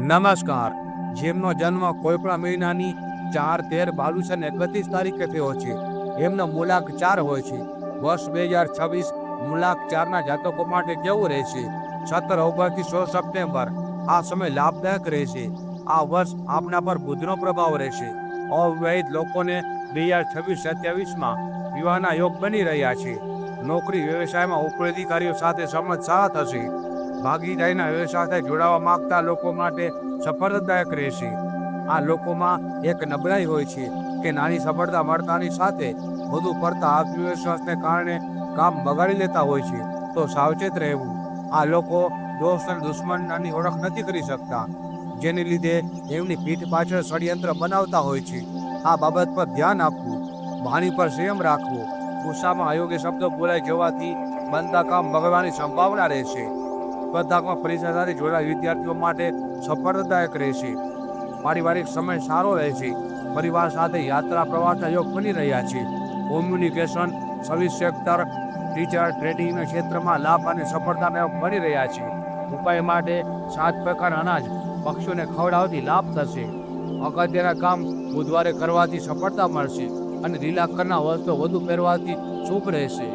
નમસ્કાર। જેમનો જન્મ કોઈ પણ મહિનાની 4, 13, 22 અને 31 તારીખે થયો છે એમનો મૂલાંક 4 હોય છે। વર્ષ 2026 મૂલાંક 4ના જાતકો માટે કેવું રહેશે? 17 ઓગસ્ટથી 16 સપ્ટેમ્બર આ સમય લાભદાયક રહેશે। આ વર્ષ આપના પર બુધનો પ્રભાવ રહેશે। અવિવાહિત લોકોને 2026-27માં વિવાહના યોગ બની રહ્યા છે। નોકરી વ્યવસાયમાં ઉપરી અધિકારીઓ સાથે સંબંધ સારા થશે। ભાગીદારીના વ્યવસાય સાથે જોડાવા માંગતા લોકો માટે સફળતાદાયક રહેશે। આ લોકોમાં એક નબળાઈ હોય છે કે નાની સફળતા મળતાની સાથે વધુ પડતા આત્મવિશ્વાસને કારણે કામ બગાડી લેતા હોય છે, તો સાવચેત રહેવું। આ લોકો દોસ્ત અને દુશ્મનની ઓળખ નથી કરી શકતા, જેને લીધે એમની પીઠ પાછળ ષડયંત્ર બનાવતા હોય છે। આ બાબત પર ધ્યાન આપવું, વાણી પર સંયમ રાખવો। ગુસ્સામાં અયોગ્ય શબ્દો બોલાઈ જવાથી બનતા કામ બગડવાની સંભાવના રહેશે। સ્પર્ધાત્મક પરીક્ષા સાથે જોડાયેલા વિદ્યાર્થીઓ માટે સફળતાદાયક રહેશે। પારિવારિક સમય સારો રહેશે। પરિવાર સાથે યાત્રા પ્રવાસના યોગ બની રહ્યા છે। કોમ્યુનિકેશન, સર્વિસ સેક્ટર, ટીચર, ટ્રેડિંગના ક્ષેત્રમાં લાભ અને સફળતાના યોગ બની રહ્યા છે। ઉપાય માટે 7 પ્રકારના અનાજ પક્ષીઓને ખવડાવવાથી લાભ થશે। અગત્યના કામ બુધવારે કરવાથી સફળતા મળશે અને લીલા કલરના વસ્ત્રો વધુ પહેરવાથી શુભ રહેશે।